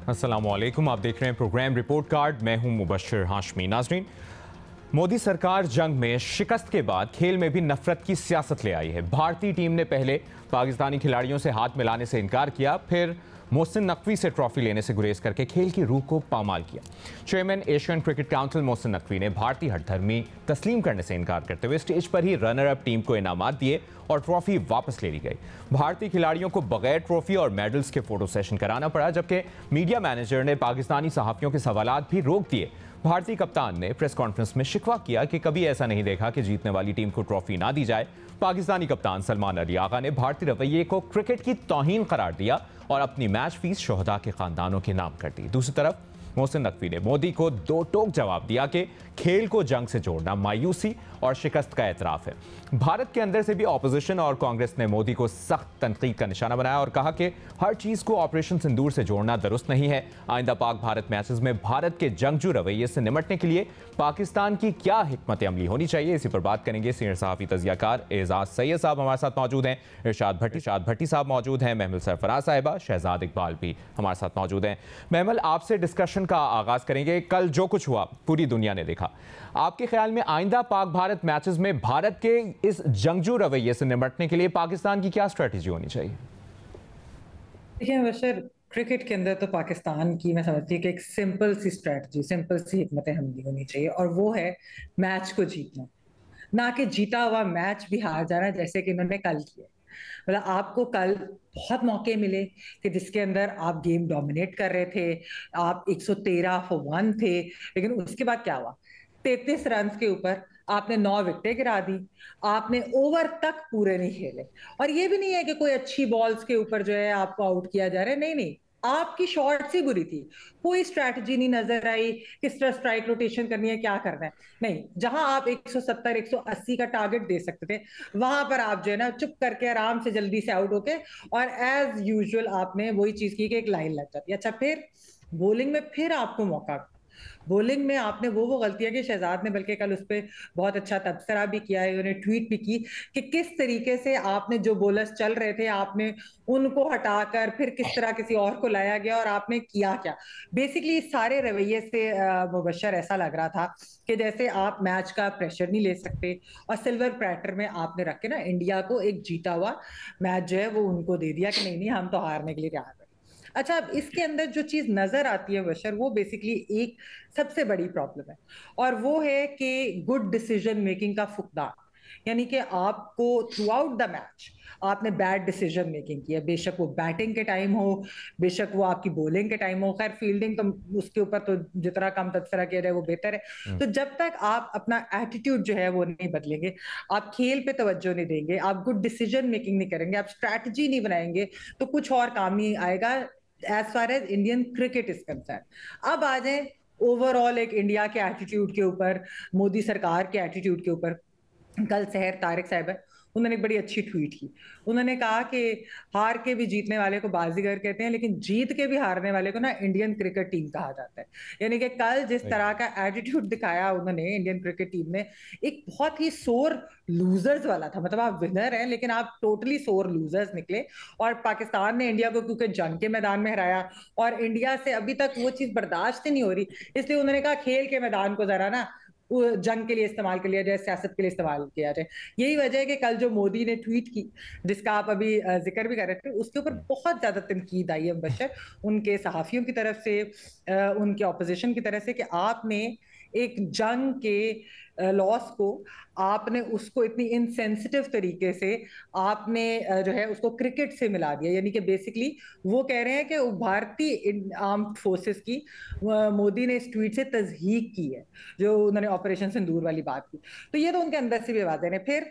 अस्सलामुअलैकुम, आप देख रहे हैं प्रोग्राम रिपोर्ट कार्ड। मैं हूं मुबश्शिर हाशमी। नाजरीन, मोदी सरकार जंग में शिकस्त के बाद खेल में भी नफरत की सियासत ले आई है। भारतीय टीम ने पहले पाकिस्तानी खिलाड़ियों से हाथ मिलाने से इनकार किया, फिर मोहसिन नकवी से ट्रॉफी लेने से गुरेज करके खेल की रूह को पामाल किया। Chairman Asian cricket council Mohsin Naqvi ने भारतीय हठधर्मी तस्लीम करने से इनकार करते हुए स्टेज पर ही रनर अप टीम को इनामात दिए और ट्रॉफी वापस ले ली गई। भारतीय खिलाड़ियों को बगैर ट्रॉफी और मेडल्स के फोटो सेशन कराना पड़ा, जबकि मीडिया मैनेजर ने पाकिस्तानी सहाफियों के सवालात भी रोक दिए। भारतीय कप्तान ने प्रेस कॉन्फ्रेंस में शिकवा किया कि कभी ऐसा नहीं देखा कि जीतने वाली टीम को ट्रॉफी ना दी जाए। पाकिस्तानी कप्तान सलमान अली आगा ने भारतीय रवैये को क्रिकेट की तौहीन करार दिया और अपनी मैच फीस शोहदा के खानदानों के नाम कर दी। दूसरी तरफ मोहसिन नकवी ने मोदी को दो टोक जवाब दिया कि खेल को जंग से जोड़ना मायूसी और शिकस्त का एतराफ है। भारत के अंदर से भी ऑपोजिशन और कांग्रेस ने मोदी को सख्त तनकीद का निशाना बनाया और कहा कि हर चीज़ को ऑपरेशन सिंदूर से जोड़ना दुरुस्त नहीं है। आइंदा पाक भारत मैचेस में भारत के जंगजू रवैये से निमटने के लिए पाकिस्तान की क्या हिकमत अमली होनी चाहिए, इसी पर बात करेंगे। सीनियर सहाफ़ी तज़कियाकार एजाज सैयद साहब हमारे साथ मौजूद हैं, इरशाद भट्टी साहब मौजूद हैं, महमल सरफराज साहिबा, शहजाद इकबाल भी हमारे साथ मौजूद हैं। महमल, आपसे डिस्कशन का आगाज़ करेंगे। कल जो कुछ हुआ पूरी दुनिया ने देखा। आपके ख्याल में आइंदा पाक भारत मैचेस में भारत के इस जंगजू रवैये से निपटने के लिए पाकिस्तान की क्या स्ट्रेटजी होनी चाहिए? देखिए बशर, क्रिकेट के अंदर तो पाकिस्तान की मैं समझती हूँ कि एक सिंपल सी स्ट्रेटजी, सिंपल सी हिकमत अमली होनी चाहिए, और वो है मैच को जीतना, ना कि जीता हुआ मैच भी हार जाना जैसे कि इन्होंने कल किया। मतलब आपको कल बहुत मौके मिले कि जिसके अंदर आप गेम डोमिनेट कर रहे थे, आप 113 फॉर 1 थे, लेकिन उसके बाद क्या हुआ? 33 रन के ऊपर आपने 9 विकेटें गिरा दी, आपने ओवर तक पूरे नहीं खेले। और ये भी नहीं है कि कोई अच्छी बॉल्स के ऊपर जो है आपको आउट किया जा रहा है, नहीं नहीं, आपकी शॉट्स ही बुरी थी। कोई स्ट्रैटेजी नहीं नजर आई, किस तरह स्ट्राइक रोटेशन करनी है, क्या करना है, नहीं। जहां आप 170 180 का टारगेट दे सकते थे, वहां पर आप जो है ना चुप करके आराम से जल्दी से आउट होके और एज यूजुअल आपने वही चीज की कि एक लाइन लग जाती है। अच्छा, फिर बॉलिंग में फिर आपको मौका, बॉलिंग में आपने वो गलतियां की। शहजाद ने बल्कि कल उस पर बहुत अच्छा तबसरा भी किया है, उन्होंने ट्वीट भी की कि किस तरीके से आपने जो बॉलर्स चल रहे थे आपने उनको हटाकर फिर किस तरह किसी और को लाया गया और आपने किया क्या। बेसिकली इस सारे रवैये से मुबशर ऐसा लग रहा था कि जैसे आप मैच का प्रेशर नहीं ले सकते, और सिल्वर प्लेटर में आपने रख के ना इंडिया को एक जीता हुआ मैच जो है वो उनको दे दिया कि नहीं नहीं, हम तो हारने के लिए तैयार हैं। अच्छा, अब इसके अंदर जो चीज नजर आती है बशर, वो बेसिकली एक सबसे बड़ी प्रॉब्लम है, और वो है कि गुड डिसीजन मेकिंग का फुकदान। यानी कि आपको थ्रू आउट द मैच आपने बैड डिसीजन मेकिंग की है, बेशक वो बैटिंग के टाइम हो, बेशक वो आपकी बॉलिंग के टाइम हो। खैर फील्डिंग तो उसके ऊपर तो जितना कम तबसरा किया जाए वो बेहतर है। तो जब तक आप अपना एटीट्यूड जो है वो नहीं बदलेंगे, आप खेल पे तवज्जो नहीं देंगे, आप गुड डिसीजन मेकिंग नहीं करेंगे, आप स्ट्रैटेजी नहीं बनाएंगे, तो कुछ और काम नहीं आएगा as far as Indian cricket is concern. अब आ जाए ओवरऑल एक इंडिया के एटीट्यूड के ऊपर, मोदी सरकार के एटीट्यूड के ऊपर। कल सहर तारिक साहब है, उन्होंने एक बड़ी अच्छी ट्वीट की। उन्होंने कहा कि हार के भी जीतने वाले को बाजीगर कहते हैं, लेकिन जीत के भी हारने वाले को ना इंडियन क्रिकेट टीम कहा जाता है। यानी कि कल जिस तरह का एटीट्यूड दिखाया उन्होंने इंडियन क्रिकेट टीम ने, एक बहुत ही सोर लूजर्स वाला था। मतलब आप विनर हैं लेकिन आप टोटली सोर लूजर्स निकले। और पाकिस्तान ने इंडिया को क्योंकि जंग के मैदान में हराया और इंडिया से अभी तक वो चीज बर्दाश्त नहीं हो रही, इसलिए उन्होंने कहा खेल के मैदान को जरा ना जंग के लिए इस्तेमाल कर लिया जाए, सियासत के लिए इस्तेमाल किया जाए। यही वजह है कि कल जो मोदी ने ट्वीट की, जिसका आप अभी जिक्र भी कर रहे थे, उसके ऊपर बहुत ज्यादा तनकीद आई है बशर, उनके सहाफियों की तरफ से, उनके ऑपोजिशन की तरफ से, कि आपने एक जंग के लॉस को, आपने उसको इतनी इनसेंसिटिव तरीके से आपने जो है उसको क्रिकेट से मिला दिया। यानी कि बेसिकली वो कह रहे हैं कि भारतीय आर्म्ड फोर्सेस की मोदी ने इस ट्वीट से तजहीक की है, जो उन्होंने ऑपरेशन सिंदूर वाली बात की। तो ये तो उनके अंदर से भी आवाजें हैं। फिर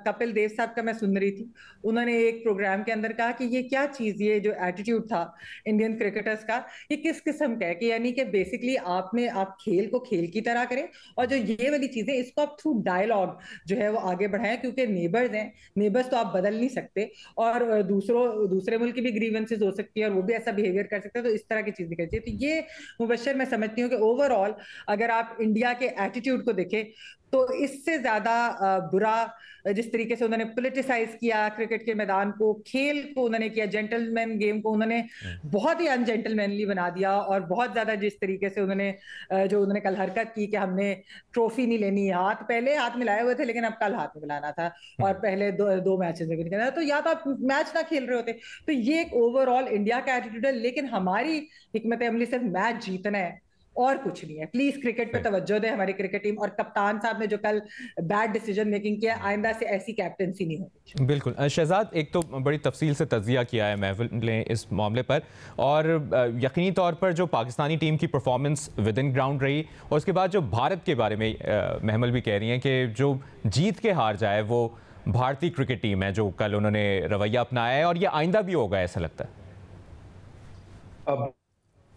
कपिल देव साहब का मैं सुन रही थी, उन्होंने एक प्रोग्राम के अंदर कहा कि ये क्या चीज, ये जो एटीट्यूड था इंडियन क्रिकेटर्स का, ये किस किस्म का है, कि यानी कि बेसिकली आप खेल को खेल की तरह करें, और जो ये वाली चीजें इसको आप थ्रू डायलॉग जो है वो आगे बढ़ाएं, क्योंकि नेबर्स हैं, नेबर्स तो आप बदल नहीं सकते, और दूसरे मुल्क की भी ग्रीवेंसेस हो सकती है और वो भी ऐसा बिहेवियर कर सकते हैं। तो इस तरह की चीज निकलती है। तो ये मुबशर मैं समझती हूँ कि ओवरऑल अगर आप इंडिया के एटीट्यूड को देखें तो इससे ज्यादा बुरा जिस तरीके से उन्होंने पोलिटिसाइज किया क्रिकेट के मैदान को, खेल को उन्होंने किया, जेंटलमैन गेम को उन्होंने बहुत ही अनजेंटलमैनली बना दिया। और बहुत ज्यादा जिस तरीके से उन्होंने जो उन्होंने कल हरकत की कि हमने ट्रॉफी नहीं लेनी, हाथ पहले हाथ मिलाए हुए थे लेकिन अब कल हाथ में मिलाना था, और पहले दो मैचेस में भी नहीं करना था, तो या तो आप मैच ना खेल रहे होते। तो ये एक ओवरऑल इंडिया का एटीट्यूड है, लेकिन हमारी हिकमत अमली सिर्फ मैच जीतना है और कुछ नहीं है। प्लीज क्रिकेट पे तवज्जो दे हमारी क्रिकेट टीम, और कप्तान साहब ने जो कल बैड डिसीजन मेकिंग किया, आइंदा से ऐसी कैप्टनसी नहीं होगी। बिल्कुल शहजाद, एक तो बड़ी तफसील से तज्जिया किया है महफिल ने इस मामले पर, और यकीनी तौर पर जो पाकिस्तानी टीम की परफॉर्मेंस विद इन ग्राउंड रही, और उसके बाद जो भारत के बारे में महमल भी कह रही हैं कि जो जीत के हार जाए वो भारतीय क्रिकेट टीम है, जो कल उन्होंने रवैया अपनाया है, और ये आइंदा भी होगा ऐसा लगता है।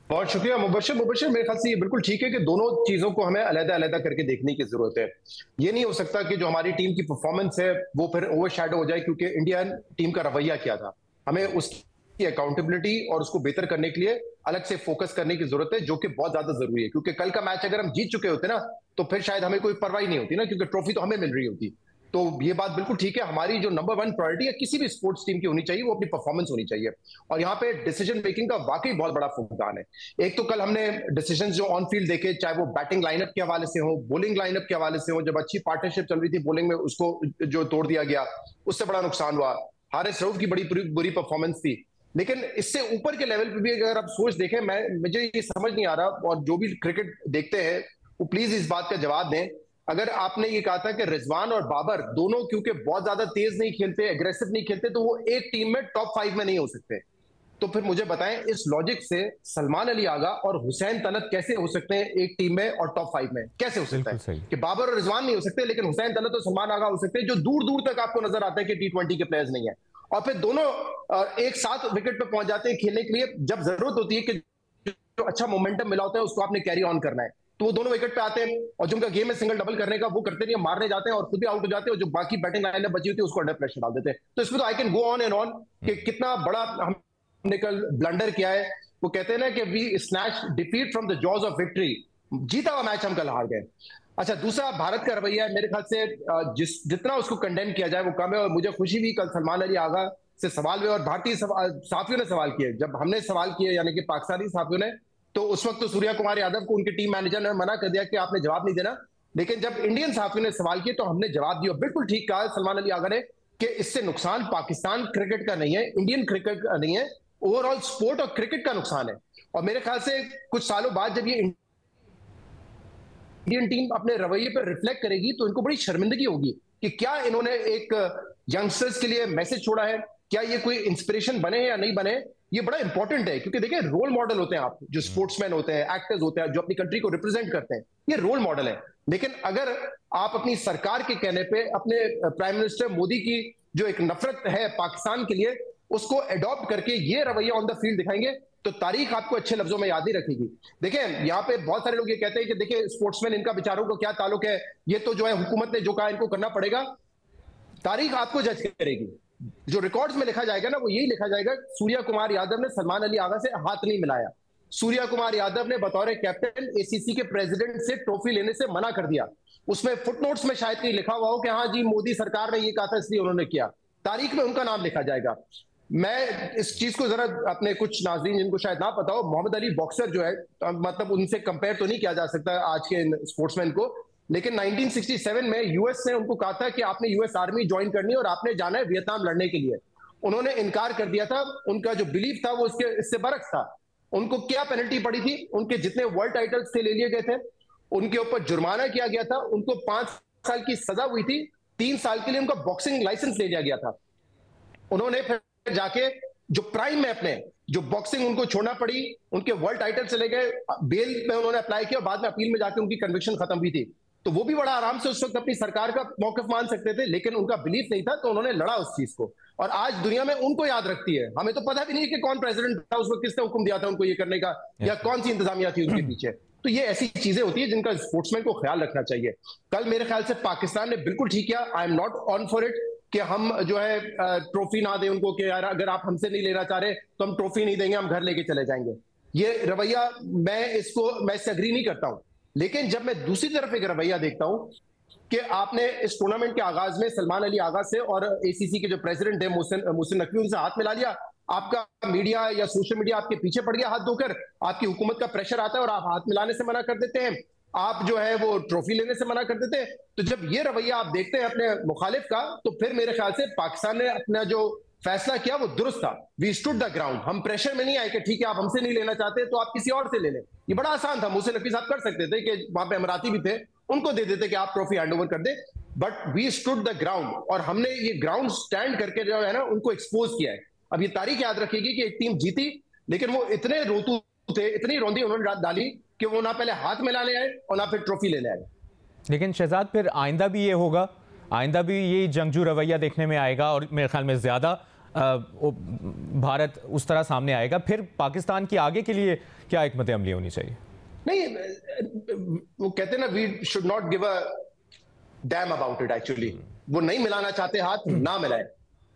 बहुत शुक्रिया मुबश्शिर। मेरे ख्याल से ये बिल्कुल ठीक है कि दोनों चीजों को हमें अलग-अलग करके देखने की जरूरत है। ये नहीं हो सकता कि जो हमारी टीम की परफॉर्मेंस है वो फिर ओवरशैडो हो जाए क्योंकि इंडियन टीम का रवैया क्या था। हमें उसकी अकाउंटेबिलिटी और उसको बेहतर करने के लिए अलग से फोकस करने की जरूरत है, जो कि बहुत ज्यादा जरूरी है। क्योंकि कल का मैच अगर हम जीत चुके होते ना, तो फिर शायद हमें कोई परवाही नहीं होती ना, क्योंकि ट्रॉफी तो हमें मिल रही होती। तो ये बात बिल्कुल ठीक है, हमारी जो नंबर 1 प्रायोरिटी है किसी भी स्पोर्ट्स टीम की होनी चाहिए, वो अपनी परफॉर्मेंस होनी चाहिए। और यहाँ पे डिसीजन मेकिंग का वाकई बहुत बड़ा फुकदान है। एक तो कल हमने डिसीजन जो ऑन फील्ड देखे, चाहे वो बैटिंग लाइनअप के हवाले से हो, बॉलिंग लाइनअप के हवाले से हो, जब अच्छी पार्टनरशिप चल रही थी बॉलिंग में, उसको जो तोड़ दिया गया, उससे बड़ा नुकसान हुआ। हारिस रऊफ की बड़ी बुरी परफॉर्मेंस थी। लेकिन इससे ऊपर के लेवल पे भी अगर आप सोच देखें, मुझे ये समझ नहीं आ रहा, और जो भी क्रिकेट देखते हैं वो प्लीज इस बात का जवाब दें। अगर आपने ये कहा था कि रिजवान और बाबर दोनों क्योंकि बहुत ज्यादा तेज नहीं खेलते, एग्रेसिव नहीं खेलते, तो वो एक टीम में टॉप 5 में नहीं हो सकते, तो फिर मुझे बताएं इस लॉजिक से सलमान अली आगा और हुसैन तलत कैसे हो सकते हैं एक टीम में और टॉप 5 में? कैसे हो सकता है कि बाबर और रिजवान नहीं हो सकते लेकिन हुसैन तलत और सलमान आगा हो सकते हैं, जो दूर दूर तक आपको नजर आता है कि T20 के प्लेयर्स नहीं है, और फिर दोनों एक साथ विकेट पे पहुंच जाते हैं खेलने के लिए। जब जरूरत होती है कि जो अच्छा मोमेंटम मिला होता है उसको आपने कैरी ऑन करना है, तो वो दोनों विकेट पे आते हैं, और जो उनका गेम है सिंगल डबल करने का, वो करते नहीं, मारने जाते हैं और खुद भी आउट हो जाते हैं, और जो बाकी बैटिंग लाइनअप बची होती है उसको अंडर प्रेशर डाल देते हैं। तो इसमें तो I can go on and on कि कितना बड़ा हमने कल ब्लंडर किया है। वो कहते हैं ना कि we snatch defeat from the jaws of victory, जीता हुआ मैच हम कल हार गए। अच्छा, दूसरा भारत का रवैया मेरे ख्याल से जितना उसको कंडेम किया जाए वो कम है, और मुझे खुशी भी कल सलमान अली आगा से सवाल हुए और भारतीय साथियों ने सवाल किए। जब हमने सवाल किए यानी कि पाकिस्तानी साथियों ने, तो उस वक्त तो सूर्या कुमार यादव को उनके टीम मैनेजर ने मना कर दिया कि आपने जवाब नहीं देना, लेकिन जब इंडियन साथियों ने सवाल किए तो हमने जवाब दिया। बिल्कुल ठीक कहा सलमान अली आगा ने कि इससे नुकसान पाकिस्तान क्रिकेट का नहीं है, इंडियन क्रिकेट का नहीं है, ओवरऑल स्पोर्ट और क्रिकेट का नुकसान है। और मेरे ख्याल से कुछ सालों बाद जब ये इंडियन टीम अपने रवैये पर रिफ्लेक्ट करेगी तो इनको बड़ी शर्मिंदगी होगी कि क्या इन्होंने एक यंगस्टर्स के लिए मैसेज छोड़ा है, क्या ये कोई इंस्पिरेशन बने या नहीं बने। ये बड़ा इंपॉर्टेंट है क्योंकि देखिए रोल मॉडल होते हैं आप, जो स्पोर्ट्समैन होते हैं, एक्टर्स होते हैं, जो अपनी कंट्री को रिप्रेजेंट करते हैं, ये रोल मॉडल है। लेकिन अगर आप अपनी सरकार के कहने पे अपने प्राइम मिनिस्टर मोदी की जो एक नफरत है पाकिस्तान के लिए, उसको एडॉप्ट करके ये रवैया ऑन द फील्ड दिखाएंगे तो तारीख आपको अच्छे लफ्जों में याद ही रखेगी। देखिए यहाँ पे बहुत सारे लोग ये कहते हैं कि देखिए स्पोर्ट्समैन, इनका बेचारों को क्या ताल्लुक है, ये तो जो है हुकूमत ने जो कहा इनको करना पड़ेगा। तारीख आपको जज करेगी, जो रिकॉर्ड्स में लिखा जाएगा ना वो यही लिखा जाएगा, सूर्या कुमार यादव ने सलमान अली आगा से हाथ नहीं मिलाया, सूर्या कुमार यादव ने बतौर कैप्टन एसीसी के प्रेसिडेंट से ट्रॉफी लेने से मना कर दिया। उसमें फुटनोट्स में शायद कहीं लिखा हुआ हो कि हाँ जी मोदी सरकार ने ये कहा था इसलिए उन्होंने किया, तारीख में उनका नाम लिखा जाएगा। मैं इस चीज को जरा अपने कुछ नाज़रीन जिनको शायद ना पता हो, मोहम्मद अली बॉक्सर जो है, मतलब उनसे कंपेयर तो नहीं किया जा सकता आज के स्पोर्ट्समैन को, लेकिन 1967 में यूएस ने उनको कहा था कि आपने यूएस आर्मी ज्वाइन करनी है और आपने जाना है वियतनाम लड़ने के लिए। उन्होंने इनकार कर दिया था, उनका जो बिलीफ था वो इससे बरक्स था। उनको क्या पेनल्टी पड़ी थी, उनके जितने वर्ल्ड टाइटल्स थे ले लिए गए थे, उनके ऊपर जुर्माना किया गया था, उनको 5 साल की सजा हुई थी, 3 साल के लिए उनका बॉक्सिंग लाइसेंस ले लिया गया था। उन्होंने फिर जाके जो प्राइम में अपने जो बॉक्सिंग उनको छोड़ना पड़ी, उनके वर्ल्ड टाइटल चले गए, बेल में उन्होंने अप्लाई किया, बाद में अपील में जाके उनकी कन्विक्शन खत्म हुई थी। तो वो भी बड़ा आराम से उस वक्त अपनी सरकार का मौकफ मान सकते थे, लेकिन उनका बिलीफ नहीं था तो उन्होंने लड़ा उस चीज को, और आज दुनिया में उनको याद रखती है। हमें तो पता भी नहीं कि कौन प्रेसिडेंट था उस वक्त, किसने हुक्म दिया था उनको ये करने का, या कौन सी इंतजामिया थी उनके पीछे। तो ये ऐसी चीजें होती है जिनका स्पोर्ट्समैन को ख्याल रखना चाहिए। कल मेरे ख्याल से पाकिस्तान ने बिल्कुल ठीक किया, I am not on for it कि हम जो है ट्रॉफी ना दें उनको, कि यार अगर आप हमसे नहीं लेना चाह रहे तो हम ट्रॉफी नहीं देंगे, हम घर लेके चले जाएंगे। ये रवैया मैं इससे एग्री नहीं करता हूं। लेकिन जब मैं दूसरी तरफ एक रवैया देखता हूं कि आपने इस टूर्नामेंट के आगाज में सलमान अली आगा से और एसीसी के जो प्रेसिडेंट है मोहसिन नकवी, उनसे हाथ मिला लिया। आपका मीडिया या सोशल मीडिया आपके पीछे पड़ गया हाथ धोकर, आपकी हुकूमत का प्रेशर आता है और आप हाथ मिलाने से मना कर देते हैं, आप जो है वो ट्रॉफी लेने से मना कर देते हैं। तो जब ये रवैया आप देखते हैं अपने मुखालिफ का, तो फिर मेरे ख्याल से पाकिस्तान ने अपना जो फैसला किया वो दुरुस्त था। वी स्टूड द ग्राउंड, हम प्रेशर में नहीं आए कि ठीक है आप हमसे नहीं लेना चाहते तो आप किसी और से ले लें। ये बड़ा आसान था, मोहसिन नकवी साहब कर सकते थे कि वहां पे अमराती भी थे, उनको दे देते कि आप ट्रॉफी हैंड ओवर कर दे। But we stood the ground, और हमने ये ग्राउंड स्टैंड करके जो है ना उनको एक्सपोज किया है। अब ये तारीख याद रखेगी कि एक टीम जीती, लेकिन वो इतने रोतू थे, इतनी रौंदी उन्होंने डाली कि वो ना पहले हाथ मिलाने आए और ना फिर ट्रॉफी लेने आए। लेकिन शहजाद फिर आइंदा भी ये होगा, आइंदा भी ये जंगजू रवैया देखने में आएगा और मेरे ख्याल में ज़्यादा भारत उस तरह सामने आएगा। फिर पाकिस्तान की आगे के लिए क्या हिकमत अमली होनी चाहिए? नहीं, वो कहते हैं ना, we should not give a damn about it. Actually वो नहीं मिलाना चाहते हाथ, ना मिलाए।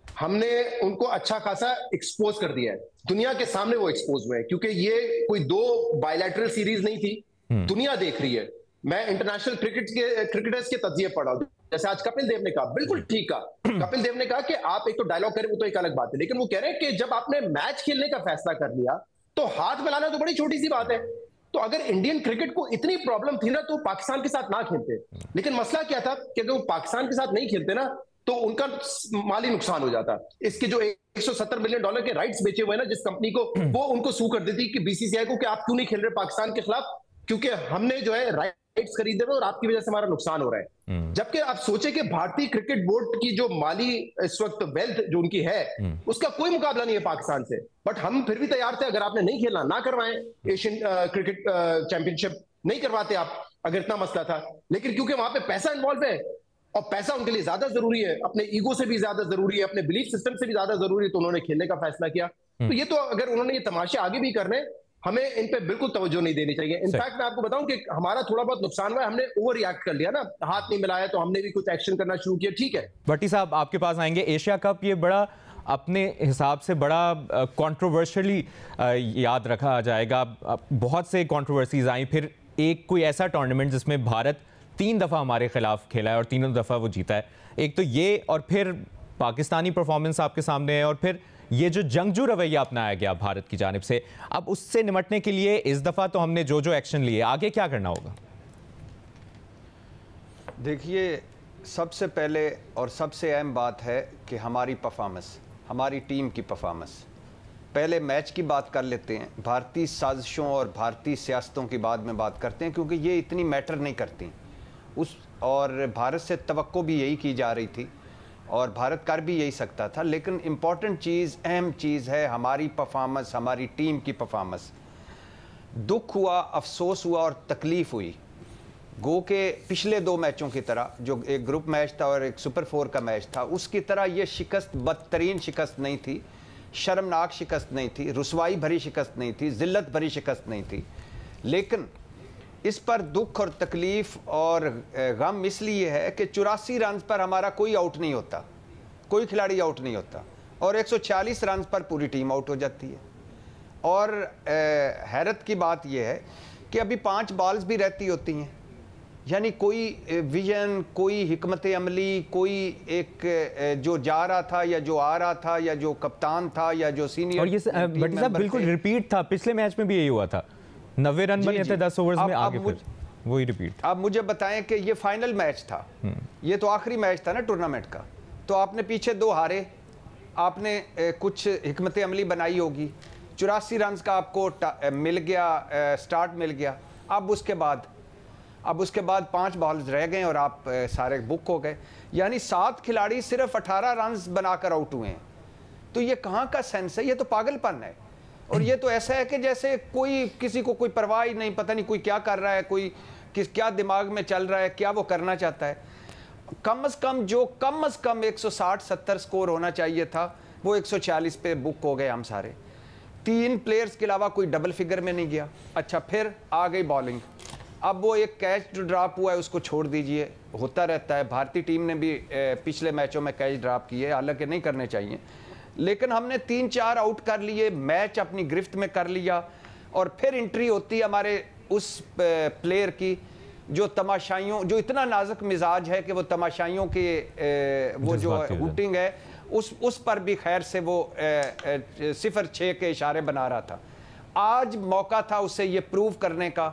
हमने उनको अच्छा खासा एक्सपोज कर दिया है, दुनिया के सामने वो एक्सपोज हुए हैं, क्योंकि ये कोई दो बायलैटरल सीरीज नहीं थी, दुनिया देख रही है। मैं इंटरनेशनल क्रिकेटर्स के तज्जिए पढ़ा, जैसे आज कपिल देव ने कहा, बिल्कुल ठीक कहा। कपिल देव ने कहा कि आप एक तो डायलॉग करें वो तो एक अलग बात है, लेकिन वो कह रहे हैं कि जब आपने मैच खेलने का फैसला कर लिया तो हाथ मिलाना तो बड़ी छोटी सी बात है। तो अगर इंडियन क्रिकेट को इतनी प्रॉब्लम थी ना तो पाकिस्तान के साथ ना खेलते। लेकिन मसला क्या था कि अगर वो पाकिस्तान के साथ नहीं खेलते ना तो उनका माली नुकसान हो जाता। इसके जो $170 मिलियन के राइट्स बेचे हुए हैं ना जिस कंपनी को, वो उनको सू कर देती कि बीसीसीआई को कि आप क्यों नहीं खेल रहे पाकिस्तान के खिलाफ, क्योंकि हमने जो है राइट्स खरीदे हुए और आपकी वजह से हमारा नुकसान हो रहा है। जबकि आप सोचे कि भारतीय क्रिकेट बोर्ड की जो माली इस वक्त वेल्थ जो उनकी है उसका कोई मुकाबला नहीं है पाकिस्तान से। बट हम फिर भी तैयार थे, अगर आपने नहीं खेलना ना करवाएं, एशियन क्रिकेट चैंपियनशिप नहीं करवाते आप, अगर इतना मसला था। लेकिन क्योंकि वहां पे पैसा इन्वॉल्व है और पैसा उनके लिए ज्यादा जरूरी है, अपने ईगो से भी ज्यादा जरूरी है, अपने बिलीफ सिस्टम से भी ज्यादा जरूरी है, तो उन्होंने खेलने का फैसला किया। तो ये तो अगर उन्होंने ये तमाशे आगे भी करने, हमें इन पे बिल्कुल तवज्जो नहीं देनी चाहिए। इनफैक्ट मैं आपको बताऊं कि हमारा थोड़ा बहुत नुकसान हुआ है, हमने ओवर रिएक्ट कर लिया ना, हाथ नहीं मिलाया तो हमने भी कुछ एक्शन करना शुरू किया। ठीक है, भट्टी साहब आपके पास आएंगे। एशिया कप ये बड़ा अपने हिसाब से बड़ा कंट्रोवर्शियली याद रखा जाएगा, बहुत से कंट्रोवर्सीज आई, फिर एक कोई ऐसा टूर्नामेंट जिसमें भारत 3 दफ़ा हमारे खिलाफ खेला है और तीनों दफ़ा वो जीता है। एक तो ये, और फिर पाकिस्तानी परफॉर्मेंस आपके सामने है, और फिर ये जो जंगजू रवैया अपनाया गया भारत की जानिब से। अब उससे निपटने के लिए इस दफ़ा तो हमने जो जो एक्शन लिए, आगे क्या करना होगा? देखिए, सबसे पहले और सबसे अहम बात है कि हमारी परफॉर्मेंस, हमारी टीम की परफॉर्मेंस। पहले मैच की बात कर लेते हैं, भारतीय साजिशों और भारतीय सियासतों की बाद में बात करते हैं, क्योंकि ये इतनी मैटर नहीं करती। और भारत से तवक्को भी यही की जा रही थी और भारत कर भी यही सकता था। लेकिन इम्पॉर्टेंट चीज़, अहम चीज़ है हमारी परफॉर्मेंस, हमारी टीम की परफॉर्मेंस। दुख हुआ, अफसोस हुआ और तकलीफ़ हुई। गो के पिछले 2 मैचों की तरह, जो एक ग्रुप मैच था और एक सुपर 4 का मैच था, उसकी तरह ये शिकस्त बदतरीन शिकस्त नहीं थी, शर्मनाक शिकस्त नहीं थी, रुसवाई भरी शिकस्त नहीं थी, ज़िल्लत भरी शिकस्त नहीं थी। लेकिन इस पर दुख और तकलीफ़ और गम इसलिए है कि 84 रन पर हमारा कोई आउट नहीं होता, कोई खिलाड़ी आउट नहीं होता, और 140 रन पर पूरी टीम आउट हो जाती है। और हैरत की बात यह है कि अभी 5 बॉल्स भी रहती होती हैं, यानी कोई विजन, कोई हिकमत अमली, कोई एक जो जा रहा था या जो आ रहा था या जो कप्तान था या जो सीनियर। और ये भट्टी साहब बिल्कुल रिपीट था, पिछले मैच में भी यही हुआ था, 90 रन बने थे 10 ओवर्स में, आगे फिर वही रिपीट। अब मुझे बताएं कि ये फाइनल मैच था, ये तो आखिरी मैच था ना टूर्नामेंट का, तो आपने पीछे 2 हारे, आपने कुछ हिकमत अमली बनाई होगी, 84 रन का आपको मिल गया, स्टार्ट मिल गया। अब उसके बाद 5 बॉल्स रह गए और आप सारे बुक हो गए, यानी 7 खिलाड़ी सिर्फ 18 रन बनाकर आउट हुए हैं। तो ये कहाँ का सेंस है? ये तो पागलपन है। और ये तो ऐसा है कि जैसे कोई किसी को कोई परवाह ही नहीं, पता नहीं कोई क्या कर रहा है, कोई क्या दिमाग में चल रहा है, क्या वो करना चाहता है। कम से कम 160-70 स्कोर होना चाहिए था, वो 140 पे बुक हो गए हम सारे। 3 प्लेयर्स के अलावा कोई डबल फिगर में नहीं गया। अच्छा, फिर आ गई बॉलिंग। अब वो एक कैच जो ड्रॉप हुआ है उसको छोड़ दीजिए, होता रहता है। भारतीय टीम ने भी पिछले मैचों में कैच ड्रॉप किए, हालांकि नहीं करने चाहिए, लेकिन हमने 3-4 आउट कर लिए, मैच अपनी गिरफ्त में कर लिया। और फिर एंट्री होती है हमारे उस प्लेयर की जो तमाशाइयों, जो इतना नाजुक मिजाज है कि वो तमाशाइयों के वो जो हुटिंग है उस पर भी खैर से वो 0-6 के इशारे बना रहा था। आज मौका था उसे ये प्रूव करने का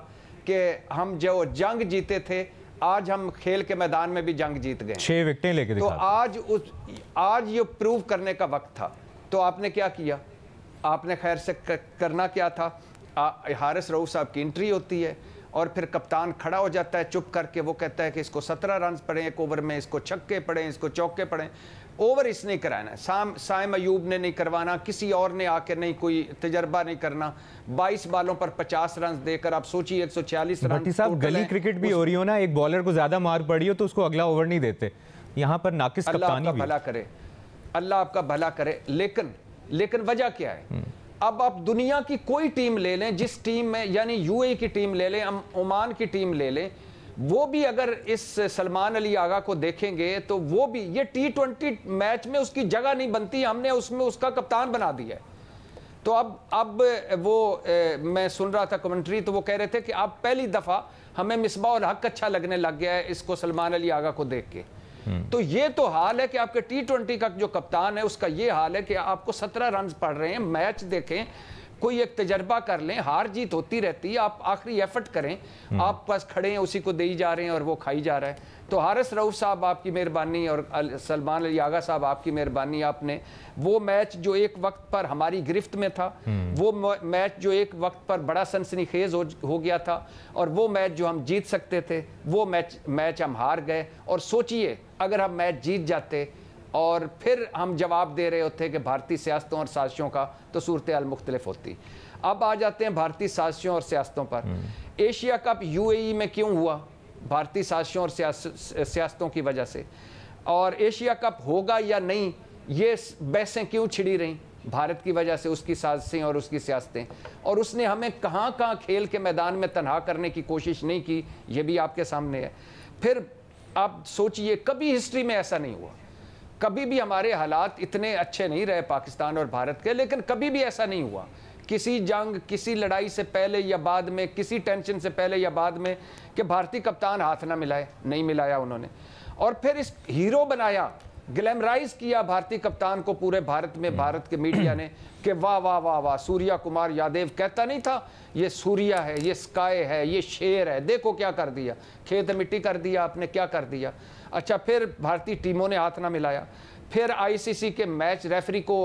कि हम जो जंग जीते थे, आज हम खेल के मैदान में भी जंग जीत गए, 6 विकेटें लेके तो दिखाते। आज ये प्रूव करने का वक्त था। तो आपने क्या किया? आपने खैर से करना क्या था? हारिस रऊफ साहब की एंट्री होती है और फिर कप्तान खड़ा हो जाता है चुप करके, वो कहता है कि इसको 17 रन पड़े एक ओवर में, इसको छक्के पड़े, इसको चौके पड़े। ओवर इसने कराना है, साइम अयूब ने नहीं करवाना, किसी और ने आकर नहीं, कोई तजर्बा नहीं करना। 22 बालों पर 50 रन देकर आप सोचिए 146 रन। भट्टी साहब, गली क्रिकेट भी हो रही हो ना, एक बॉलर को ज्यादा मार पड़ी हो तो उसको अगला ओवर नहीं देते, यहाँ पर नाकिस कप्तानी भी। भला करे, अल्लाह आपका भला करे। लेकिन वजह क्या है? अब आप दुनिया की कोई टीम ले लें, जिस टीम में, यानी यूएई की टीम ले लें, ओमान की टीम ले लें, वो भी अगर इस सलमान अली आगा को देखेंगे तो वो भी ये T20 मैच में उसकी जगह नहीं बनती, हमने उसमें उसका कप्तान बना दिया है। तो अब वो मैं सुन रहा था कमेंट्री, तो वो कह रहे थे कि अब पहली दफ़ा हमें मिसबाह उल हक अच्छा लगने लग गया है इसको सलमान अली आगा को देख के। तो ये तो हाल है कि आपके T20 का जो कप्तान है उसका ये हाल है कि आपको 17 रन पड़ रहे हैं। मैच देखें, कोई एक तजर्बा कर लें, हार जीत होती रहती है, आप आखिरी एफर्ट करें। आप पास खड़े हैं, उसी को दे जा रहे हैं और वो खाई जा रहा है। तो हारिस रऊफ साहब आपकी मेहरबानी और सलमान अली आगा साहब आपकी मेहरबानी, आपने वो मैच जो एक वक्त पर हमारी गिरफ्त में था, वो मैच जो एक वक्त पर बड़ा सनसनीखेज हो गया था, और वो मैच जो हम जीत सकते थे, वो मैच हम हार गए। और सोचिए अगर हम मैच जीत जाते और फिर हम जवाब दे रहे होते कि भारतीय सियासतों और साजिशों का, तो सूरत हाल मुख्तलिफ होती। अब आ जाते हैं भारतीय साजिशों और सियासतों पर। एशिया कप यूएई में क्यों हुआ? भारतीय साजिशों और सियासतों की वजह से। और एशिया कप होगा या नहीं, ये बहसें क्यों छिड़ी रहीं? भारत की वजह से, उसकी साजिशें और उसकी सियासतें। और उसने हमें कहाँ कहाँ खेल के मैदान में तनहा करने की कोशिश नहीं की, ये भी आपके सामने है। फिर आप सोचिए, कभी हिस्ट्री में ऐसा नहीं हुआ, कभी भी हमारे हालात इतने अच्छे नहीं रहे पाकिस्तान और भारत के, लेकिन कभी भी ऐसा नहीं हुआ किसी जंग, किसी लड़ाई से पहले या बाद में, किसी टेंशन से पहले या बाद में, कि भारतीय कप्तान हाथ ना मिलाए। नहीं मिलाया उन्होंने, और फिर इस हीरो बनाया, ग्लैमराइज किया भारतीय कप्तान को पूरे भारत में, भारत के मीडिया ने, कि वाह वाह वाह वाह, सूर्या कुमार यादव कहता नहीं था ये सूर्या है, ये स्काई है, ये शेर है, देखो क्या कर दिया, खेत मिट्टी कर दिया आपने, क्या कर दिया। अच्छा, फिर भारतीय टीमों ने हाथ ना मिलाया, फिर आईसीसी के मैच रेफरी को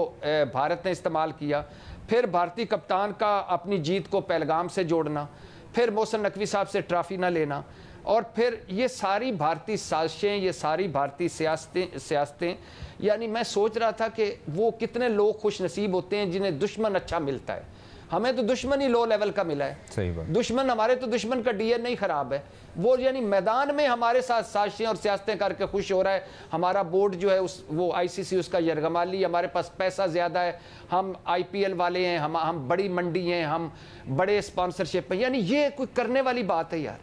भारत ने इस्तेमाल किया, फिर भारतीय कप्तान का अपनी जीत को पहलगाम से जोड़ना, फिर मोहसिन नकवी साहब से ट्रॉफी ना लेना, और फिर ये सारी भारतीय साजिशें, ये सारी भारतीय सियासतें। यानी मैं सोच रहा था कि वो कितने लोग खुश नसीब होते हैं जिन्हें दुश्मन अच्छा मिलता है। हमें तो दुश्मन ही लो लेवल का मिला है। सही बात। दुश्मन, हमारे तो दुश्मन का डीएनए ही खराब है। वो यानी मैदान में हमारे साथ साजिशें और सियासतें करके खुश हो रहा है। हमारा बोर्ड जो है वो आईसीसी उसका यरगमाली, हमारे पास पैसा ज़्यादा है, हम आईपीएल वाले हैं, हम बड़ी मंडी हैं, हम बड़े स्पॉन्सरशिप हैं। यानी ये कोई करने वाली बात है यार।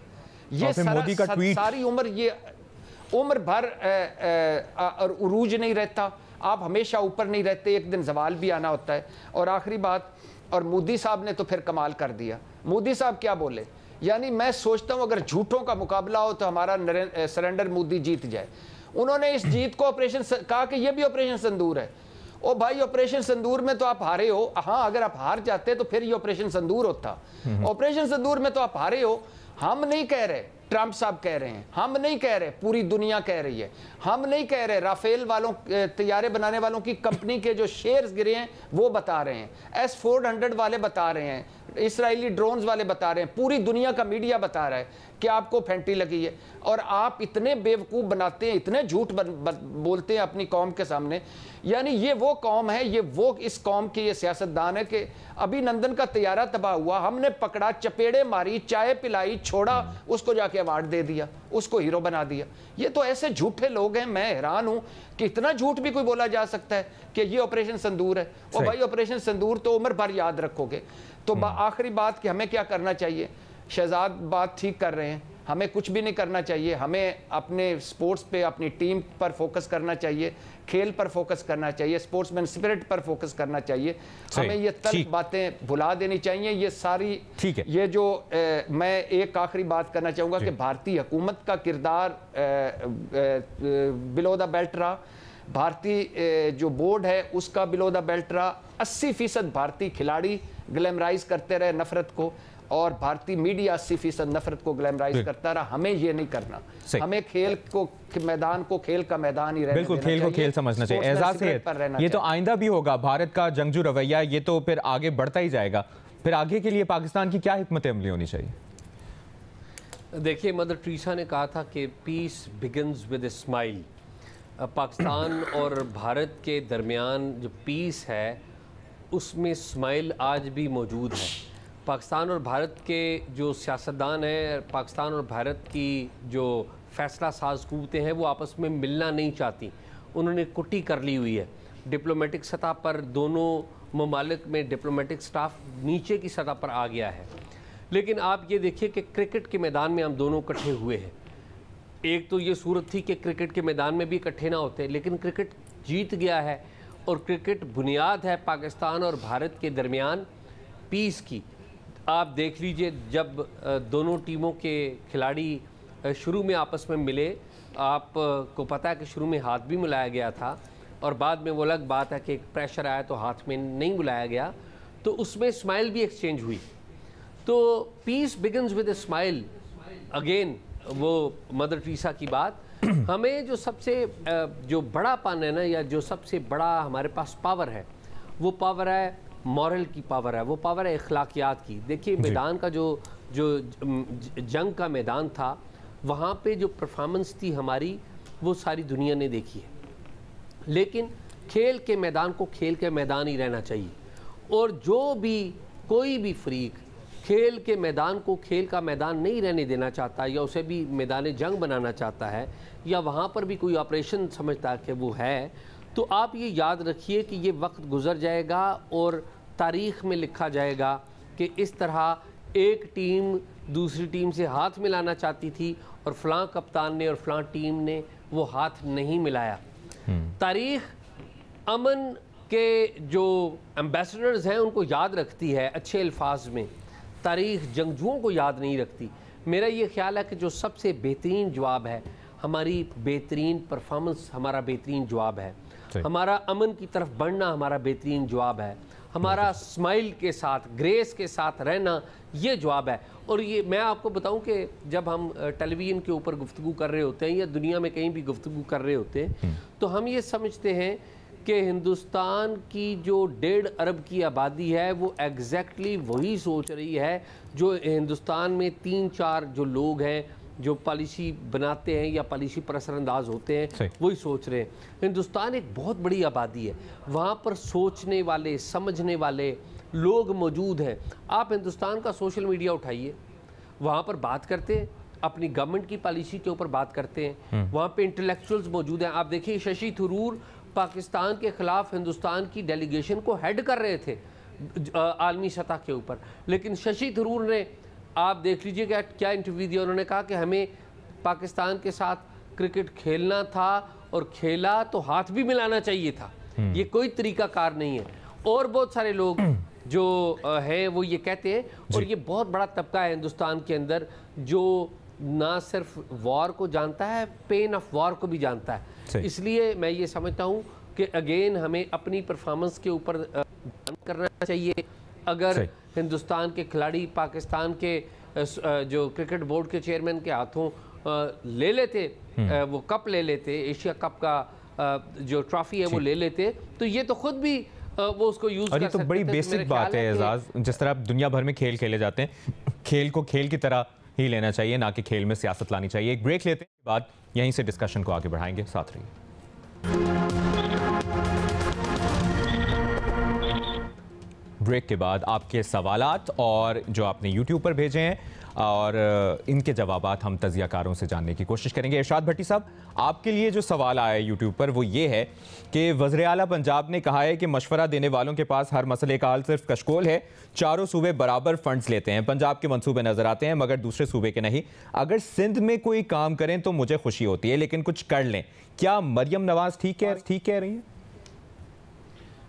ये सारी उम्र, ये उम्र भर और उरूज नहीं रहता, आप हमेशा ऊपर नहीं रहते, एक दिन जवाल भी आना होता है। और आखिरी बात, और मोदी साहब ने तो फिर कमाल कर दिया। मोदी साहब क्या बोले, यानी मैं सोचता हूं अगर झूठों का मुकाबला हो तो हमारा सरेंडर मोदी जीत जाए। उन्होंने इस जीत को ऑपरेशन कहा कि ये भी ऑपरेशन सिंदूर है। ओ भाई, ऑपरेशन सिंदूर में तो आप हारे हो। हाँ, अगर आप हार जाते तो फिर ये ऑपरेशन सिंदूर होता। ऑपरेशन सिंदूर में तो आप हारे हो। हम नहीं कह रहे, ट्रंप साहब कह रहे हैं, हम नहीं कह रहे, पूरी दुनिया कह रही है। हम नहीं कह रहे, राफेल वालों, तैयारे बनाने वालों की कंपनी के जो शेयर्स गिरे हैं वो बता रहे हैं, S-400 वाले बता रहे हैं, इसराइली ड्रोन्स वाले बता रहे हैं, पूरी दुनिया का मीडिया बता रहा है कि आपको फैंटी लगी है। और आप इतने बेवकूफ़ बनाते हैं, इतने झूठ बोलते हैं अपनी कौम के सामने। यानी ये वो कौम है, ये वो इस कौम के ये सियासतदान है कि अभिनंदन का तैयारा तबाह हुआ, हमने पकड़ा, चपेड़े मारी, चाय पिलाई, छोड़ा, उसको जाके अवार्ड दे दिया, उसको हीरो बना दिया। ये तो ऐसे झूठे लोग हैं, मैं हैरान हूं कि इतना झूठ भी कोई बोला जा सकता है कि ये ऑपरेशन सिंदूर है। और भाई, ऑपरेशन सिंदूर तो उम्र भर याद रखोगे। तो आखिरी बात कि हमें क्या करना चाहिए। शहजाद बात ठीक कर रहे हैं, हमें कुछ भी नहीं करना चाहिए, हमें अपने स्पोर्ट्स पे, अपनी टीम पर फोकस करना चाहिए, खेल पर फोकस करना चाहिए, स्पोर्ट्समैन स्पिरिट पर फोकस करना चाहिए। हमें ये तल्ख बातें भुला देनी चाहिए। ये सारी ठीक है। ये जो मैं एक आखिरी बात करना चाहूँगा कि भारतीय हुकूमत का किरदार बिलो द बेल्ट रहा, भारतीय जो बोर्ड है उसका बिलो द बेल्ट रहा। 80% भारतीय खिलाड़ी ग्लैमराइज करते रहे नफरत को, और भारतीय मीडिया 80% नफरत को ग्लैमराइज करता रहा। हमें ये नहीं करना, हमें खेल को मैदान को खेल का मैदान ही रहना, बिल्कुल खेल को खेल समझना चाहिए। एजाज है, ये तो आइंदा भी होगा भारत का जंगजू रवैया, ये तो फिर आगे बढ़ता ही जाएगा। फिर आगे के लिए पाकिस्तान की क्या हिकमत अमली होनी चाहिए? देखिए, मदर टेरेसा ने कहा था कि peace begins with a smile. Pakistan और भारत के दरमियान जो पीस है उसमें स्माइल आज भी मौजूद है। पाकिस्तान और भारत के जो सियासतदान हैं, पाकिस्तान और भारत की जो फैसला साज कुव्वतें हैं, वो आपस में मिलना नहीं चाहती। उन्होंने कुट्टी कर ली हुई है। डिप्लोमेटिक सतह पर दोनों ममालिक में डिप्लोमेटिक स्टाफ नीचे की सतह पर आ गया है। लेकिन आप ये देखिए कि क्रिकेट के मैदान में हम दोनों इकट्ठे हुए हैं। एक तो ये सूरत थी कि क्रिकेट के मैदान में भी इकट्ठे ना होते, लेकिन क्रिकेट जीत गया है और क्रिकेट बुनियाद है पाकिस्तान और भारत के दरमियान पीस की। आप देख लीजिए, जब दोनों टीमों के खिलाड़ी शुरू में आपस में मिले, आपको पता है कि शुरू में हाथ भी मिलाया गया था और बाद में वो अलग बात है कि एक प्रेशर आया तो हाथ में नहीं बुलाया गया, तो उसमें स्माइल भी एक्सचेंज हुई। तो peace begins with a smile again, वो मदर टेरेसा की बात। हमें जो सबसे जो बड़ा पान है ना, या जो सबसे बड़ा हमारे पास पावर है, वो पावर है मॉरल की पावर है, वो पावर है अखलाकियात की। देखिए, मैदान का जो जंग का मैदान था, वहाँ पे जो परफॉर्मेंस थी हमारी, वो सारी दुनिया ने देखी है। लेकिन खेल के मैदान को खेल के मैदान ही रहना चाहिए, और जो भी कोई भी फरीक खेल के मैदान को खेल का मैदान नहीं रहने देना चाहता, या उसे भी मैदान जंग बनाना चाहता है, या वहाँ पर भी कोई ऑपरेशन समझता है कि वो है, तो आप ये याद रखिए कि ये वक्त गुजर जाएगा और तारीख़ में लिखा जाएगा कि इस तरह एक टीम दूसरी टीम से हाथ मिलाना चाहती थी और फ़लाँ कप्तान ने और फ़लाँ टीम ने वो हाथ नहीं मिलाया। तारीख़ अमन के जो एम्बेसडर्स हैं उनको याद रखती है अच्छे अल्फाज में, तारीख़ जंगजुओं को याद नहीं रखती। मेरा ये ख्याल है कि जो सबसे बेहतरीन जवाब है, हमारी बेहतरीन परफॉर्मेंस हमारा बेहतरीन जवाब है, हमारा अमन की तरफ बढ़ना हमारा बेहतरीन जवाब है, हमारा स्माइल के साथ ग्रेस के साथ रहना ये जवाब है। और ये मैं आपको बताऊं कि जब हम टेलीविज़न के ऊपर गुफ्तगू कर रहे होते हैं या दुनिया में कहीं भी गुफ्तगू कर रहे होते हैं, तो हम ये समझते हैं कि हिंदुस्तान की जो 1.5 अरब की आबादी है वो एग्जैक्टली वही सोच रही है जो हिंदुस्तान में 3-4 जो लोग हैं जो पॉलिसी बनाते हैं या पॉलिसी पर असरअंदाज होते हैं, वही सोच रहे हैं। हिंदुस्तान एक बहुत बड़ी आबादी है, वहाँ पर सोचने वाले समझने वाले लोग मौजूद हैं। आप हिंदुस्तान का सोशल मीडिया उठाइए, वहाँ पर बात करते हैं, अपनी गवर्नमेंट की पॉलिसी के ऊपर बात करते हैं, वहाँ पे इंटेलेक्चुअल्स मौजूद हैं। आप देखिए, शशि थरूर पाकिस्तान के ख़िलाफ़ हिंदुस्तान की डेलीगेशन को हेड कर रहे थे आलमी सतह के ऊपर, लेकिन शशि थरूर ने, आप देख लीजिए क्या इंटरव्यू दिया, उन्होंने कहा कि हमें पाकिस्तान के साथ क्रिकेट खेलना था और खेला तो हाथ भी मिलाना चाहिए था, ये कोई तरीकाकार नहीं है। और बहुत सारे लोग जो हैं वो ये कहते हैं, और ये बहुत बड़ा तबका है हिंदुस्तान के अंदर जो ना सिर्फ वॉर को जानता है, पेन ऑफ वॉर को भी जानता है। इसलिए मैं ये समझता हूँ कि अगेन हमें अपनी परफॉर्मेंस के ऊपर करना चाहिए। अगर हिंदुस्तान के खिलाड़ी पाकिस्तान के जो क्रिकेट बोर्ड के चेयरमैन के हाथों ले लेते, वो कप ले लेते, एशिया कप का जो ट्रॉफी है वो ले लेते, तो ये तो खुद भी वो उसको यूज कर सकते। तो बड़ी बेसिक बात है एजाज, जिस तरह दुनिया भर में खेल खेले जाते हैं, खेल को खेल की तरह ही लेना चाहिए, ना कि खेल में सियासत लानी चाहिए। एक ब्रेक लेते हैं, बाद यहीं से डिस्कशन को आगे बढ़ाएंगे, साथ रहिए। ब्रेक के बाद आपके सवालात और जो आपने यूट्यूब पर भेजे हैं और इनके जवाबात हम तजियाकारों से जानने की कोशिश करेंगे। इरशाद भट्टी साहब, आपके लिए जो सवाल आया है यूट्यूब पर वो ये है कि वज़ीर आला पंजाब ने कहा है कि मशवरा देने वालों के पास हर मसले का हल सिर्फ कशकोल है। चारों सूबे बराबर फंड्स लेते हैं, पंजाब के मंसूबे नजर आते हैं मगर दूसरे सूबे के नहीं। अगर सिंध में कोई काम करें तो मुझे खुशी होती है, लेकिन कुछ कर लें। क्या मरियम नवाज ठीक कह रही है?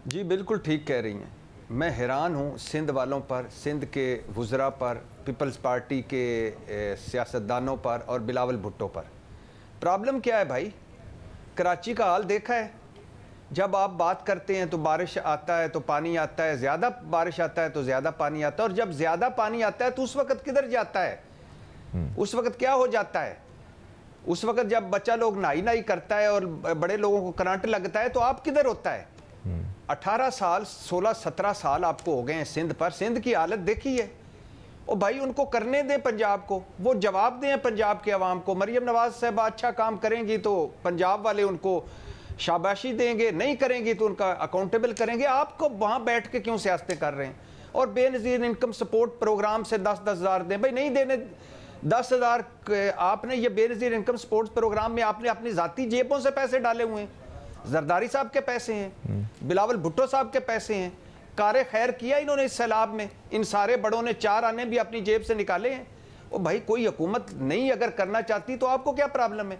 जी बिल्कुल ठीक कह रही हैं। मैं हैरान हूँ सिंध वालों पर, सिंध के वुज़रा पर, पीपल्स पार्टी के सियासतदानों पर और बिलावल भुट्टो पर। प्रॉब्लम क्या है भाई? कराची का हाल देखा है। जब आप बात करते हैं तो बारिश आता है तो पानी आता है, ज़्यादा बारिश आता है तो ज़्यादा पानी आता है, और जब ज़्यादा पानी आता है तो उस वक़्त किधर जाता है? उस वक़्त क्या हो जाता है? उस वक़्त जब बच्चा लोग नाई करता है और बड़े लोगों को करंट लगता है तो आप किधर होता है? 18 साल 16-17 साल आपको हो गए हैं सिंध पर। सिंध की हालत देखी है। और भाई उनको करने दें पंजाब को, वो जवाब दें पंजाब के अवाम को। मरियम नवाज साहब अच्छा काम करेंगी तो पंजाब वाले उनको शाबाशी देंगे, नहीं करेंगी तो उनका अकाउंटेबल करेंगे। आपको वहाँ बैठ के क्यों सियासतें कर रहे हैं? और बेनज़ीर इनकम सपोर्ट प्रोग्राम से 10-10 हज़ार दें। भाई नहीं देने 10 हज़ार, आपने ये बेनज़ीर इनकम सपोर्ट प्रोग्राम में आपने अपनी ज़ाती जेबों से पैसे डाले हुए हैं। जरदारी साहब के पैसे हैं, बिलावल भुट्टो साहब के पैसे हैं। कारे खैर किया इन्होंने इस सैलाब में। इन सारे बड़ों ने 4 आने भी अपनी जेब से निकाले हैं। और भाई कोई हुकूमत नहीं अगर करना चाहती तो आपको क्या प्रॉब्लम है?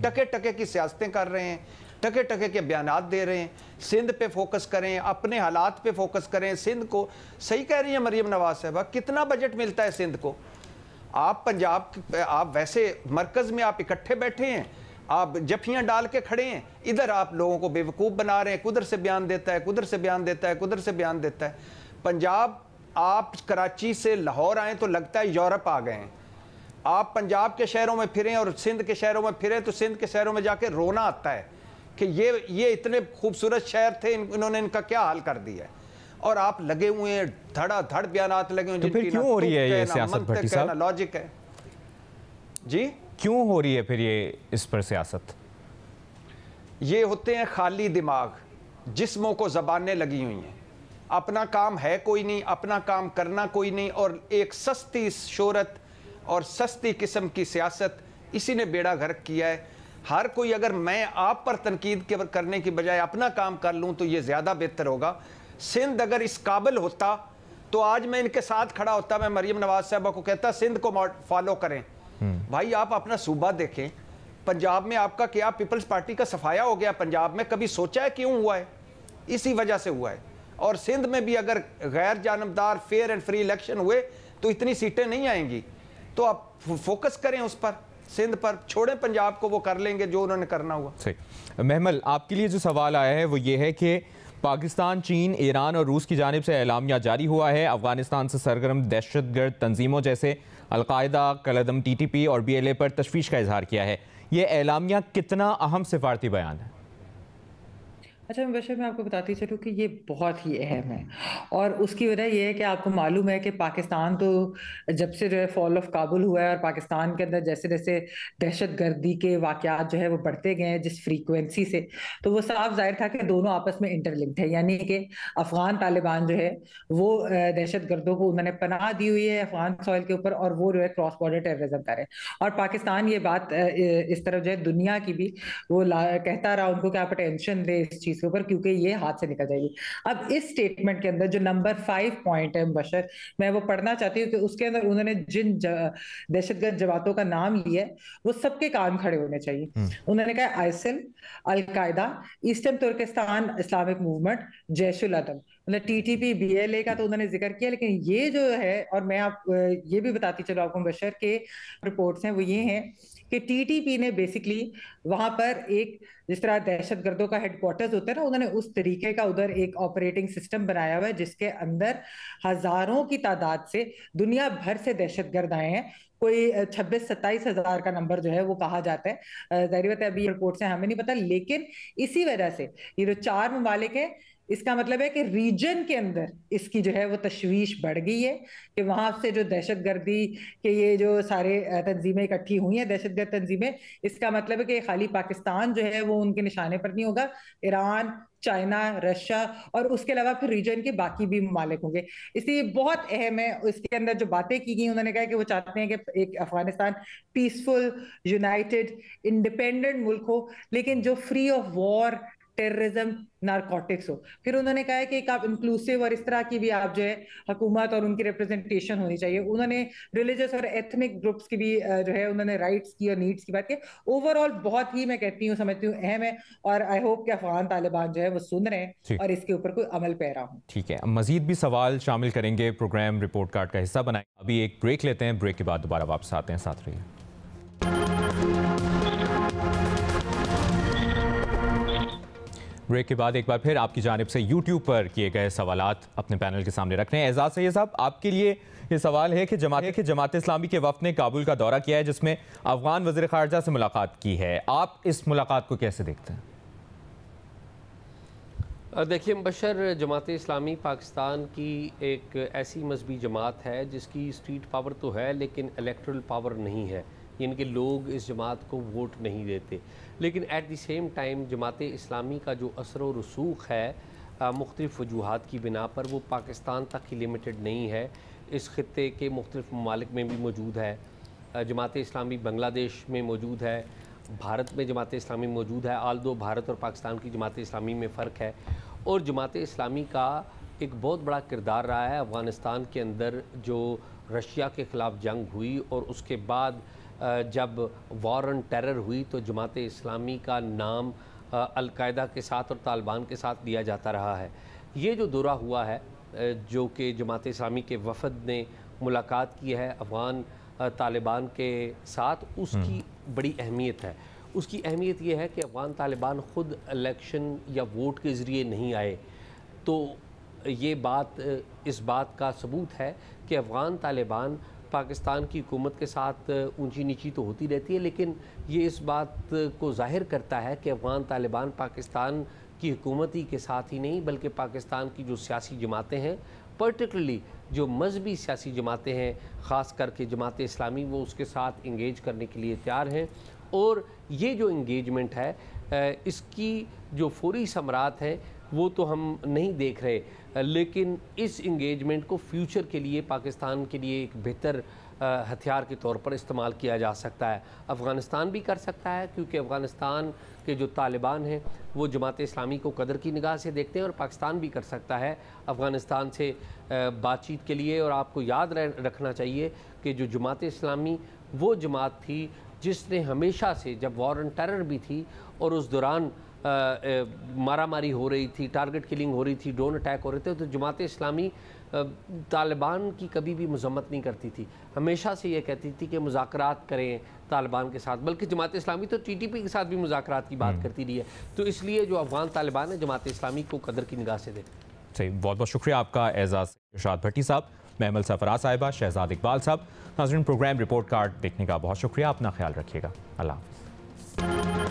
टके टके की सियासतें कर रहे हैं, टके टके के बयानात दे रहे हैं। सिंध पे फोकस करें, अपने हालात पे फोकस करें। सिंध को सही कह रही है मरियम नवाज साहब, कितना बजट मिलता है सिंध को? आप पंजाब, आप वैसे मरकज़ में आप इकट्ठे बैठे हैं, आप जफियां डाल के खड़े हैं, इधर आप लोगों को बेवकूफ़ बना रहे हैं। कुदर से बयान देता है, कुदर से बयान देता है, कुदर से बयान देता है। पंजाब, आप कराची से लाहौर आए तो लगता है यूरोप आ गए हैं। आप पंजाब के शहरों में फिरें और सिंध के शहरों में फिरें तो सिंध के शहरों में जाके रोना आता है कि ये इतने खूबसूरत शहर थे, इन्होंने इनका क्या हाल कर दिया है। और आप लगे हुए हैं, धड़ाधड़ बयानात लगे हुए हैं। तो फिर क्यों हो रही है ये सियासत भट्टी साहब? लॉजिक है जी, क्यों हो रही है फिर ये इस पर सियासत? ये होते हैं खाली दिमाग, जिस्मों को ज़बानें लगी हुई हैं। अपना काम है कोई नहीं, अपना काम करना कोई नहीं, और एक सस्ती शोहरत और सस्ती किस्म की सियासत, इसी ने बेड़ा गर्क किया है। हर कोई, अगर मैं आप पर तनकीद करने की बजाय अपना काम कर लूँ तो ये ज़्यादा बेहतर होगा। सिंध अगर इस काबिल होता तो आज मैं इनके साथ खड़ा होता, मैं मरियम नवाज साहबा को कहता सिंध को फॉलो करें। भाई आप अपना सूबा देखें, पंजाब में आपका क्या पीपल्स पार्टी का सफाया हो गया पंजाब में? कभी सोचा है क्यों हुआ है? इसी वजह से हुआ है। और सिंध में भी अगर गैर जानबदार फेयर एंड फ्री इलेक्शन हुए तो इतनी सीटें नहीं आएंगी। तो आप फोकस करें उस पर, सिंध पर, छोड़ें पंजाब को, वो कर लेंगे जो उन्होंने करना हुआ। सही। महमल, आपके लिए जो सवाल आया है वो ये है कि पाकिस्तान, चीन, ईरान और रूस की जानिब से एलामिया जारी हुआ है अफगानिस्तान से सरगर्म दहशतगर्द तंजीमों जैसे अलकायदा, कलदम, TTP और BLA पर तशवीश का इजहार किया है। ये एलामिया कितना अहम सिफारती बयान है? अच्छा मुबशर, मैं आपको बताती चलूँ कि ये बहुत ही अहम है। और उसकी वजह ये है कि आपको मालूम है कि पाकिस्तान तो जब से जो है फॉल ऑफ काबुल हुआ है और पाकिस्तान के अंदर जैसे जैसे दहशत गर्दी के वाक़यात जो है वो बढ़ते गए हैं जिस फ्रीक्वेंसी से, तो वो साफ जाहिर था कि दोनों आपस में इंटरलिंक्ड है। यानी कि अफगान तालिबान जो है वो दहशत गर्दों को उन्होंने पनाह दी हुई है अफगान सॉइल के ऊपर, और वो जो है क्रॉस बॉर्डर टेररिज्म कर रहे हैं। और पाकिस्तान ये बात इस तरफ जो है दुनिया की भी वो कहता रहा उनको कि आप अटेंशन दे इस चीज के ऊपर, क्योंकि ये हाथ से निकल जाएगी। अब इस स्टेटमेंट के अंदर जो नंबर 5 पॉइंट है मुबशर, मैं वो पढ़ना चाहती हूँ कि उसके अंदर उन्होंने जिन दहशतगर्द जमातों का नाम लिया है वो सबके कान खड़े होने चाहिए। उन्होंने कहा ISIL, al Qaeda, eastern Turkistan Islamic movement, जैशुल अदल, मतलब TTP, BLA का तो उन्होंने जिक्र किया, लेकिन ये जो है, और मैं आप ये भी बताती चलो आपको मुबशर के रिपोर्ट्स हैं वो ये हैं कि TTP ने बेसिकली वहां पर एक, जिस तरह दहशतगर्दों का हेडक्वार्टर्स होता है ना, उन्होंने उस तरीके का उधर एक ऑपरेटिंग सिस्टम बनाया हुआ है जिसके अंदर हजारों की तादाद से दुनिया भर से दहशतगर्द आए हैं। कोई 26-27 हजार का नंबर जो है वो कहा जाता है। जाहिर बात है अभी रिपोर्ट से हमें नहीं पता, लेकिन इसी वजह से ये जो 4 ममालिक है, इसका मतलब है कि रीजन के अंदर इसकी जो है वो तशवीश बढ़ गई है कि वहां से जो दहशतगर्दी के ये जो सारे तंजीमें इकट्ठी हुई हैं, दहशतगर्द तंजीमें, इसका मतलब है कि खाली पाकिस्तान जो है वो उनके निशाने पर नहीं होगा, ईरान, चाइना, रशिया और उसके अलावा फिर रीजन के बाकी भी मालिक होंगे। इसलिए बहुत अहम है। इसके अंदर जो बातें की गई, उन्होंने कहा कि वो चाहते हैं कि एक अफगानिस्तान पीसफुल, यूनाइटेड, इंडिपेंडेंट मुल्क हो, लेकिन जो free of war, terrorism, narcotics हो। फिर उन्होंने कहा है कि एक आप इंक्लूसिव और इस तरह की भी आप जो है हुकूमत और उनकी रिप्रेजेंटेशन होनी चाहिए। उन्होंने रिलीजियस और एथनिक ग्रुप्स की भी जो है उन्होंने राइट्स की और नीड्स की बात की। ओवरऑल बहुत ही मैं कहती हूँ, समझती हूँ अहम है, और आई होप कि अफगान तालिबान जो है वो सुन रहे हैं और इसके ऊपर कोई अमल पैरा हो। ठीक है, मजीद भी सवाल शामिल करेंगे, प्रोग्राम रिपोर्ट कार्ड का हिस्सा बनाए। अभी एक ब्रेक लेते हैं, ब्रेक के बाद दोबारा वापस आते हैं, साथ रहिए। ब्रेक के बाद एक बार फिर आपकी जानिब से YouTube पर किए गए सवालात अपने पैनल के सामने रख रहे हैं। एजाज सैयद साहब, आपके लिए ये सवाल है कि जमात इस्लामी के वफ़द ने काबुल का दौरा किया है, जिसमें अफगान वज़ीर ख़ारजा से मुलाकात की है। आप इस मुलाकात को कैसे देखते हैं? देखिए मुबशर, जमात इस्लामी पाकिस्तान की एक ऐसी मजहबी जमात है जिसकी स्ट्रीट पावर तो है लेकिन इलेक्ट्रल पावर नहीं है, यानी कि लोग इस जमात को वोट नहीं देते। लेकिन at the same time Jamaat Islami का जो असर व रसूख है मुख्तलिफ़ वजूहात की बिना पर, वो पाकिस्तान तक ही लिमिटेड नहीं है, इस ख़ित्ते के मुख्तलिफ़ ममालिक में भी मौजूद है। जमात इस्लामी बांग्लादेश में मौजूद है, भारत में जमात इस्लामी मौजूद है। आल्दो भारत और पाकिस्तान की जमात इस्लामी में फ़र्क है। और जमात इस्लामी का एक बहुत बड़ा किरदार रहा है अफ़गानिस्तान के अंदर, जो रशिया के ख़िलाफ़ जंग हुई और उसके बाद जब वॉर ऑन टेरर हुई तो जमात इस्लामी का नाम अल-कायदा के साथ और तालिबान के साथ दिया जाता रहा है। ये जो दौरा हुआ है जो कि जमात इस्लामी के वफ़द ने मुलाकात की है अफ़गान तालिबान के साथ, उसकी बड़ी अहमियत है। उसकी अहमियत ये है कि अफ़गान तालिबान ख़ुद इलेक्शन या वोट के ज़रिए नहीं आए, तो ये बात इस बात का सबूत है कि अफ़गान तालिबान पाकिस्तान की हुकूमत के साथ ऊंची नीची तो होती रहती है, लेकिन ये इस बात को ज़ाहिर करता है कि अफ़गान तालिबान पाकिस्तान की हुकूमत ही के साथ ही नहीं बल्कि पाकिस्तान की जो सियासी जमातें हैं, पर्टिकुलरली जो मजहबी सियासी जमातें हैं, ख़ास करके जमात इस्लामी, वो उसके साथ इंगेज करने के लिए तैयार हैं। और ये जो इंगेजमेंट है इसकी जो फौरी समरात है वो तो हम नहीं देख रहे, लेकिन इस इंगेजमेंट को फ्यूचर के लिए पाकिस्तान के लिए एक बेहतर हथियार के तौर पर इस्तेमाल किया जा सकता है। अफ़गानिस्तान भी कर सकता है, क्योंकि अफ़गानिस्तान के जो तालिबान हैं वो जमात इस्लामी को कदर की निगाह से देखते हैं, और पाकिस्तान भी कर सकता है अफ़गानिस्तान से बातचीत के लिए। और आपको याद रखना चाहिए कि जो जमात इस्लामी वो जमात थी जिसने हमेशा से, जब वॉर ऑन टेरर भी थी और उस दौरान मारा मारी हो रही थी, टारगेट किलिंग हो रही थी, ड्रोन अटैक हो रहे थे, तो जमात इस्लामी तालिबान की कभी भी मजम्मत नहीं करती थी, हमेशा से ये कहती थी कि मुज़ाकरात करें तालिबान के साथ। बल्कि जमात इस्लामी तो TTP के साथ भी मुज़ाकरात की बात करती रही है। तो इसलिए जो अफ़गान तालिबान है जमात इस्लामी को कदर की निगाह से देखते। सही, बहुत बहुत शुक्रिया आपका एजाज इरशाद भट्टी साहब, महमल सफरा साहिबा, शहजाद इकबाल साहब। नाज़रीन, प्रोग्राम रिपोर्ट कार्ड देखने का बहुत शुक्रिया। अपना ख्याल रखिएगा। अल्लाह हाफ़िज़।